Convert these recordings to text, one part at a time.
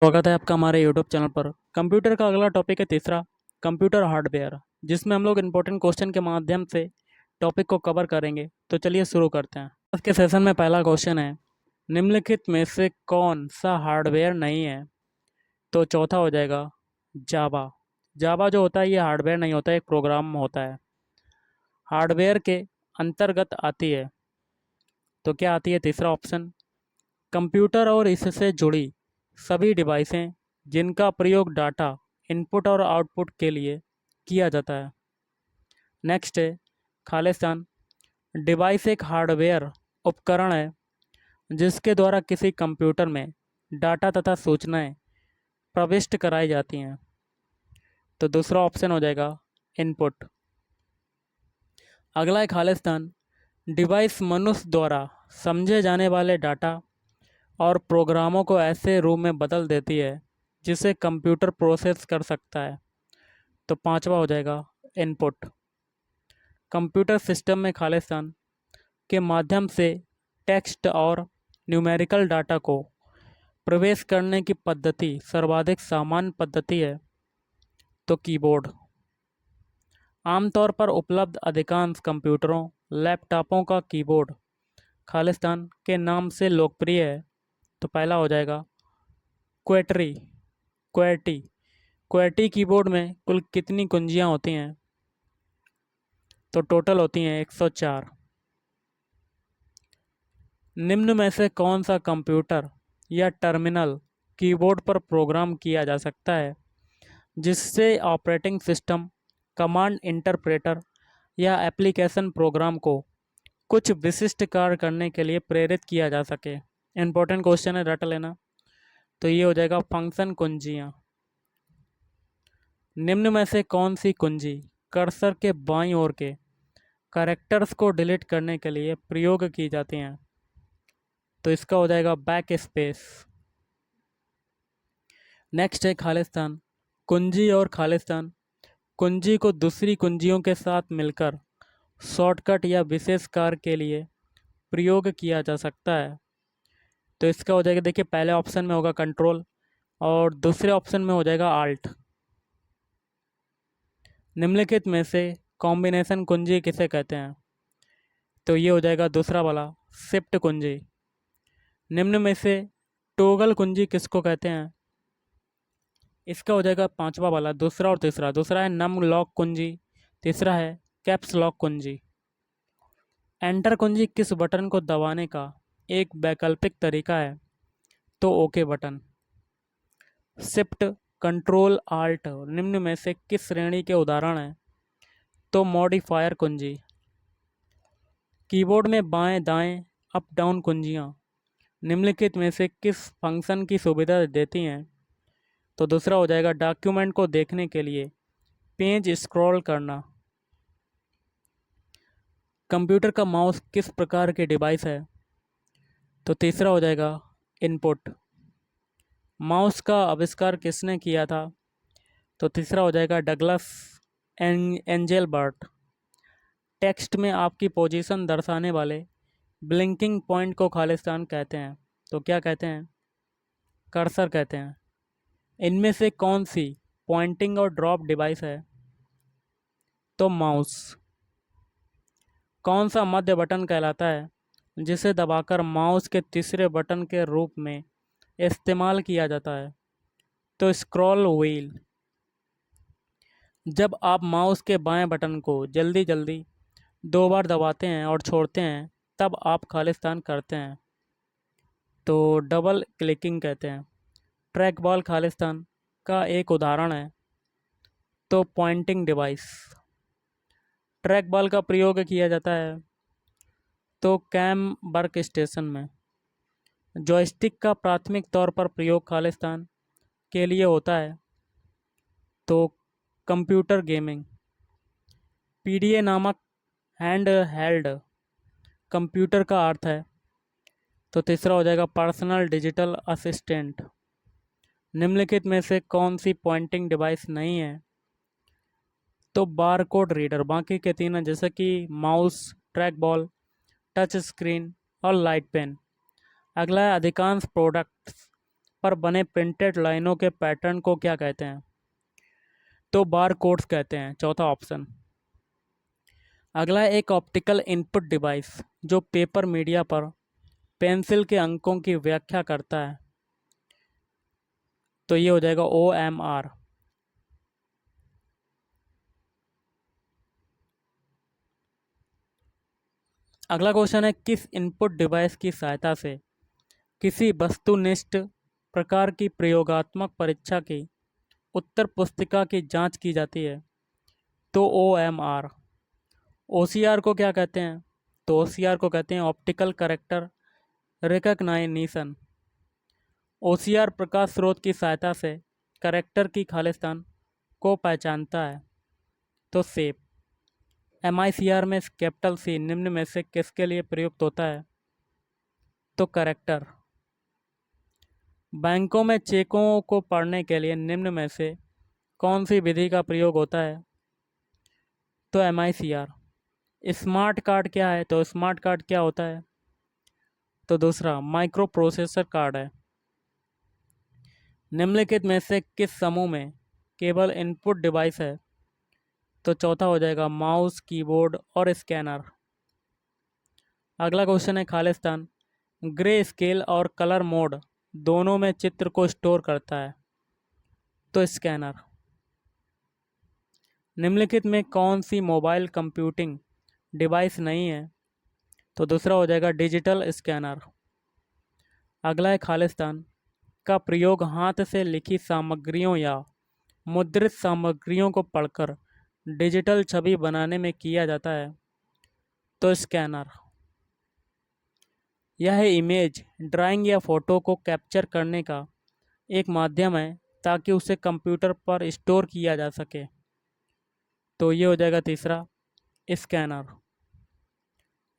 स्वागत है आपका हमारे यूट्यूब चैनल पर। कंप्यूटर का अगला टॉपिक है तीसरा, कंप्यूटर हार्डवेयर, जिसमें हम लोग इंपॉर्टेंट क्वेश्चन के माध्यम से टॉपिक को कवर करेंगे। तो चलिए शुरू करते हैं। आज के सेशन में पहला क्वेश्चन है, निम्नलिखित में से कौन सा हार्डवेयर नहीं है? तो चौथा हो जाएगा जावा। जावा जो होता है ये हार्डवेयर नहीं होता है, एक प्रोग्राम होता है। हार्डवेयर के अंतर्गत आती है तो क्या आती है? तीसरा ऑप्शन, कंप्यूटर और इससे जुड़ी सभी डिवाइसें जिनका प्रयोग डाटा इनपुट और आउटपुट के लिए किया जाता है। नेक्स्ट है खालिस्तान। डिवाइस एक हार्डवेयर उपकरण है जिसके द्वारा किसी कंप्यूटर में डाटा तथा सूचनाएं प्रविष्ट कराई जाती हैं। तो दूसरा ऑप्शन हो जाएगा इनपुट। अगला है खालिस्तान। डिवाइस मनुष्य द्वारा समझे जाने वाले डाटा और प्रोग्रामों को ऐसे रूप में बदल देती है जिसे कंप्यूटर प्रोसेस कर सकता है। तो पांचवा हो जाएगा इनपुट। कंप्यूटर सिस्टम में खालिस्तान के माध्यम से टेक्स्ट और न्यूमेरिकल डाटा को प्रवेश करने की पद्धति सर्वाधिक सामान्य पद्धति है। तो कीबोर्ड। आमतौर पर उपलब्ध अधिकांश कंप्यूटरों लैपटॉपों का कीबोर्ड खालिस्तान के नाम से लोकप्रिय है। तो पहला हो जाएगा क्वेटरी क्वेटी। क्वेटी कीबोर्ड में कुल कितनी कुंजियाँ होती हैं? तो टोटल होती हैं 104। निम्न में से कौन सा कंप्यूटर या टर्मिनल कीबोर्ड पर प्रोग्राम किया जा सकता है जिससे ऑपरेटिंग सिस्टम, कमांड इंटरप्रेटर या एप्लीकेशन प्रोग्राम को कुछ विशिष्ट कार्य करने के लिए प्रेरित किया जा सके? इंपॉर्टेंट क्वेश्चन है, रट लेना। तो ये हो जाएगा फंक्शन कुंजियाँ। निम्न में से कौन सी कुंजी कर्सर के बाईं ओर के कैरेक्टर्स को डिलीट करने के लिए प्रयोग की जाती हैं? तो इसका हो जाएगा बैक स्पेस। नेक्स्ट है खालिस्तान। कुंजी और खालिस्तान। कुंजी को दूसरी कुंजियों के साथ मिलकर शॉर्टकट या विशेष कार्य के लिए प्रयोग किया जा सकता है। तो इसका हो जाएगा, देखिए पहले ऑप्शन में होगा कंट्रोल और दूसरे ऑप्शन में हो जाएगा आल्ट। निम्नलिखित में से कॉम्बिनेशन कुंजी किसे कहते हैं? तो ये हो जाएगा दूसरा वाला, शिफ्ट कुंजी। निम्न में से टोगल कुंजी किसको कहते हैं? इसका हो जाएगा पांचवा वाला, दूसरा और तीसरा। दूसरा है नम लॉक कुंजी, तीसरा है कैप्स लॉक कुंजी। एंटर कुंजी किस बटन को दबाने का एक वैकल्पिक तरीका है? तो okay button. Shift, control, alt निम्न में से किस श्रेणी के उदाहरण हैं? तो मॉडिफायर कुंजी। कीबोर्ड में बाएं दाएं अप डाउन कुंजियां निम्नलिखित में से किस फंक्शन की सुविधा देती हैं? तो दूसरा हो जाएगा डॉक्यूमेंट को देखने के लिए पेज स्क्रॉल करना। कंप्यूटर का माउस किस प्रकार के डिवाइस है? तो तीसरा हो जाएगा इनपुट। माउस का आविष्कार किसने किया था? तो तीसरा हो जाएगा डगलस एंजेलबर्ट। टेक्स्ट में आपकी पोजीशन दर्शाने वाले ब्लिंकिंग पॉइंट को खालिस्तान कहते हैं। तो क्या कहते हैं? कर्सर कहते हैं। इनमें से कौन सी पॉइंटिंग और ड्रॉप डिवाइस है? तो माउस। कौन सा मध्य बटन कहलाता है जिसे दबाकर माउस के तीसरे बटन के रूप में इस्तेमाल किया जाता है? तो स्क्रॉल व्हील। जब आप माउस के बाएं बटन को जल्दी जल्दी दो बार दबाते हैं और छोड़ते हैं तब आप खालिस्तान करते हैं। तो डबल क्लिकिंग कहते हैं। ट्रैक बॉल खालिस्तान का एक उदाहरण है। तो पॉइंटिंग डिवाइस। ट्रैक बॉल का प्रयोग किया जाता है तो कैम वर्क स्टेशन में। जॉयस्टिक का प्राथमिक तौर पर प्रयोग खालिस्तान के लिए होता है तो कंप्यूटर गेमिंग। पीडीए नामक हैंड हेल्ड कंप्यूटर का अर्थ है? तो तीसरा हो जाएगा पर्सनल डिजिटल असिस्टेंट। निम्नलिखित में से कौन सी पॉइंटिंग डिवाइस नहीं है? तो बार कोड रीडर। बाकी के तीन हैं जैसे कि mouse, track ball, touch screen और लाइट पेन। अगला है अधिकांश प्रोडक्ट्स पर बने प्रिंटेड लाइनों के पैटर्न को क्या कहते हैं? तो बार कोड्स कहते हैं, चौथा ऑप्शन। अगला है एक ऑप्टिकल इनपुट डिवाइस जो पेपर मीडिया पर पेंसिल के अंकों की व्याख्या करता है। तो ये हो जाएगा OMR। अगला क्वेश्चन है किस इनपुट डिवाइस की सहायता से किसी वस्तुनिष्ठ प्रकार की प्रयोगात्मक परीक्षा की उत्तर पुस्तिका की जांच की जाती है? तो OMR। OCR को क्या कहते हैं? तो OCR को कहते हैं ऑप्टिकल करेक्टर रिकग्नाइशन। OCR प्रकाश स्रोत की सहायता से करेक्टर की खालिस्तान को पहचानता है। तो सेप। MICR में कैपिटल C निम्न में से किसके लिए प्रयुक्त होता है? तो करेक्टर। बैंकों में चेकों को पढ़ने के लिए निम्न में से कौन सी विधि का प्रयोग होता है? तो MICR। स्मार्ट कार्ड क्या है? तो स्मार्ट कार्ड क्या होता है? तो दूसरा माइक्रो प्रोसेसर कार्ड है। निम्नलिखित में से किस समूह में केवल इनपुट डिवाइस है? तो चौथा हो जाएगा माउस, कीबोर्ड और स्कैनर। अगला क्वेश्चन है खालिस्तान ग्रे स्केल और कलर मोड दोनों में चित्र को स्टोर करता है। तो स्कैनर। निम्नलिखित में कौन सी मोबाइल कंप्यूटिंग डिवाइस नहीं है? तो दूसरा हो जाएगा डिजिटल स्कैनर। अगला है खालिस्तान का प्रयोग हाथ से लिखी सामग्रियों या मुद्रित सामग्रियों को पढ़कर डिजिटल छवि बनाने में किया जाता है। तो स्कैनर। यह इमेज, ड्राइंग या फोटो को कैप्चर करने का एक माध्यम है ताकि उसे कंप्यूटर पर स्टोर किया जा सके। तो ये हो जाएगा तीसरा स्कैनर।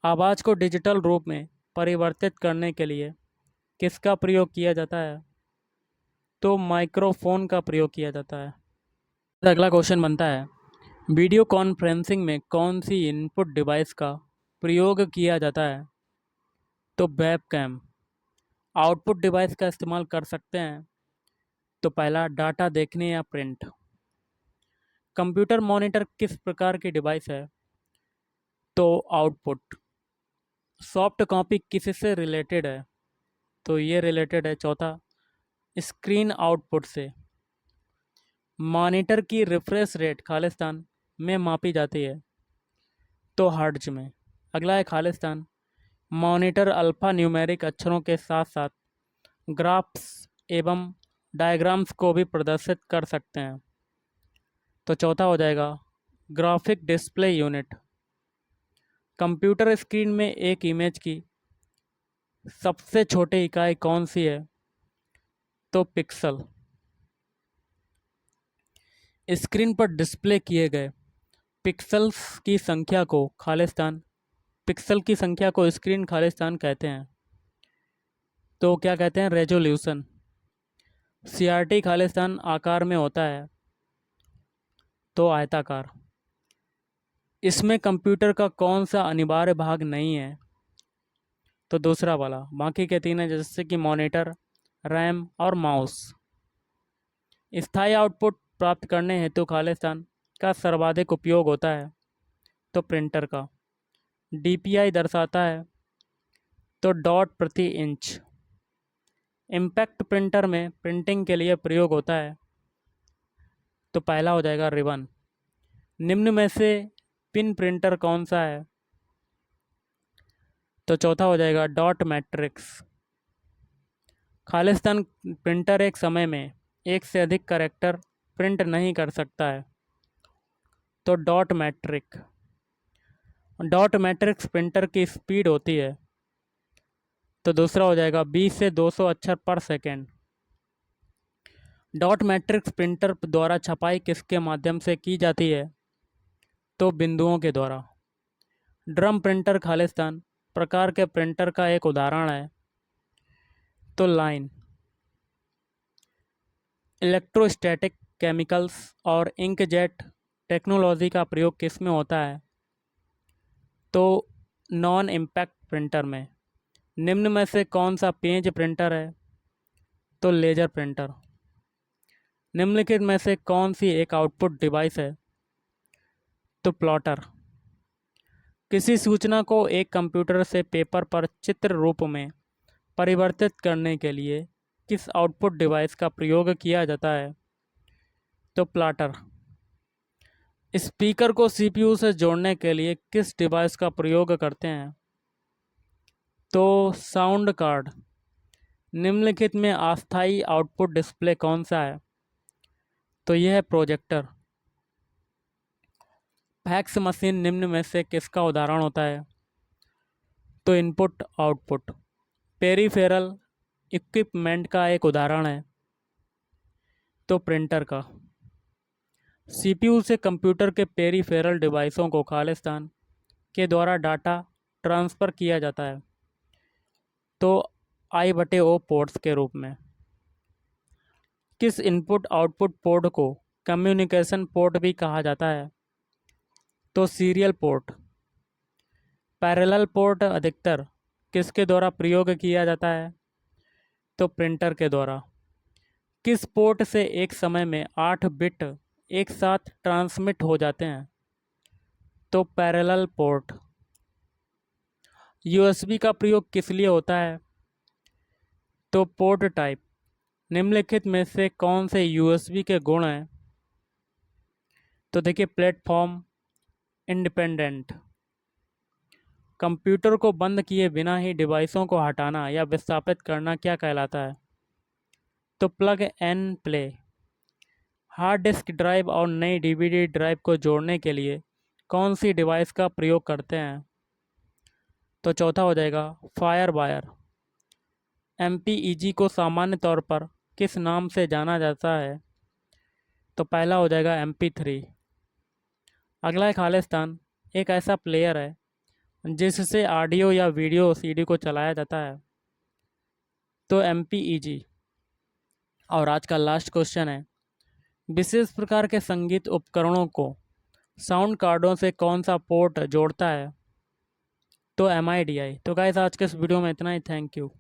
आवाज़ को डिजिटल रूप में परिवर्तित करने के लिए किसका प्रयोग किया जाता है? तो माइक्रोफोन का प्रयोग किया जाता है। अगला क्वेश्चन बनता है वीडियो कॉन्फ्रेंसिंग में कौन सी इनपुट डिवाइस का प्रयोग किया जाता है? तो वेबकैम। आउटपुट डिवाइस का इस्तेमाल कर सकते हैं। तो पहला डाटा देखने या प्रिंट। कंप्यूटर मॉनिटर किस प्रकार की डिवाइस है? तो आउटपुट। सॉफ्ट कॉपी किससे रिलेटेड है? तो ये रिलेटेड है चौथा स्क्रीन आउटपुट से। मॉनिटर की रिफ्रेश रेट खालिस्तान में मापी जाती है। तो हर्ट्ज में। अगला है खालिस्तान मॉनिटर अल्फ़ा न्यूमेरिक अक्षरों के साथ साथ ग्राफ्स एवं डायग्राम्स को भी प्रदर्शित कर सकते हैं। तो चौथा हो जाएगा graphic display unit. Computer screen में एक इमेज की सबसे छोटी इकाई कौन सी है? तो पिक्सल। स्क्रीन पर डिस्प्ले किए गए पिक्सल्स की संख्या को खालिस्तान पिक्सल की संख्या को स्क्रीन खालिस्तान कहते हैं। तो क्या कहते हैं? रेजोल्यूशन। CRT खालिस्तान आकार में होता है। तो आयताकार। इसमें कंप्यूटर का कौन सा अनिवार्य भाग नहीं है? तो दूसरा वाला। बाकी के तीन है जैसे कि मॉनिटर, रैम और माउस। स्थायी आउटपुट प्राप्त करने हेतु खालिस्तान का सर्वाधिक उपयोग होता है। तो प्रिंटर का। DPI दर्शाता है। तो डॉट प्रति इंच। इम्पैक्ट प्रिंटर में प्रिंटिंग के लिए प्रयोग होता है। तो पहला हो जाएगा रिबन। निम्न में से पिन प्रिंटर कौन सा है? तो चौथा हो जाएगा डॉट मैट्रिक्स। खालिस्तान प्रिंटर एक समय में एक से अधिक कैरेक्टर प्रिंट नहीं कर सकता है। तो डॉट मैट्रिक्स प्रिंटर की स्पीड होती है। तो दूसरा हो जाएगा 20 से 200 अक्षर पर सेकेंड। डॉट मैट्रिक्स प्रिंटर द्वारा छपाई किसके माध्यम से की जाती है? तो बिंदुओं के द्वारा। ड्रम प्रिंटर खालिस्तान प्रकार के प्रिंटर का एक उदाहरण है। तो लाइन। इलेक्ट्रोस्टैटिक केमिकल्स और इंकजेट टेक्नोलॉजी का प्रयोग किस में होता है? तो नॉन इम्पैक्ट प्रिंटर में। निम्न में से कौन सा पेज प्रिंटर है? तो लेजर प्रिंटर। निम्नलिखित में से कौन सी एक आउटपुट डिवाइस है? तो प्लॉटर। किसी सूचना को एक कंप्यूटर से पेपर पर चित्र रूप में परिवर्तित करने के लिए किस आउटपुट डिवाइस का प्रयोग किया जाता है? तो प्लॉटर। स्पीकर को सीपीयू से जोड़ने के लिए किस डिवाइस का प्रयोग करते हैं? तो साउंड कार्ड। निम्नलिखित में अस्थायी आउटपुट डिस्प्ले कौन सा है? तो यह है प्रोजेक्टर। फैक्स मशीन निम्न में से किसका उदाहरण होता है? तो इनपुट आउटपुट। पेरिफेरल इक्विपमेंट का एक उदाहरण है? तो प्रिंटर का। सीपीयू से कंप्यूटर के पेरिफेरल डिवाइसों को खालिस्तान के द्वारा डाटा ट्रांसफ़र किया जाता है? तो I/O पोर्ट्स के रूप में। किस इनपुट आउटपुट पोर्ट को कम्युनिकेशन पोर्ट भी कहा जाता है? तो सीरियल पोर्ट। पैरेलल पोर्ट अधिकतर किसके द्वारा प्रयोग किया जाता है? तो प्रिंटर के द्वारा। किस पोर्ट से एक समय में 8 बिट एक साथ ट्रांसमिट हो जाते हैं? तो पैरेलल पोर्ट। यूएसबी का प्रयोग किस लिए होता है? तो पोर्ट टाइप। निम्नलिखित में से कौन से यूएसबी के गुण हैं? तो देखिए, प्लेटफॉर्म इंडिपेंडेंट। कंप्यूटर को बंद किए बिना ही डिवाइसों को हटाना या विस्थापित करना क्या कहलाता है? तो plug and play. Hard disk drive और नई डीवीडी ड्राइव को जोड़ने के लिए कौन सी डिवाइस का प्रयोग करते हैं? तो चौथा हो जाएगा फायर वायर। एमपीईजी को सामान्य तौर पर किस नाम से जाना जाता है? तो पहला हो जाएगा MP3। अगला है खालिस्तान। एक ऐसा प्लेयर है जिससे ऑडियो या वीडियो सीडी को चलाया जाता है? तो MPEG। और आज का लास्ट क्वेश्चन है, विशेष प्रकार के संगीत उपकरणों को साउंड कार्डों से कौन सा पोर्ट जोड़ता है? तो MIDI। तो गाइस, आज के इस वीडियो में इतना ही। Thank you.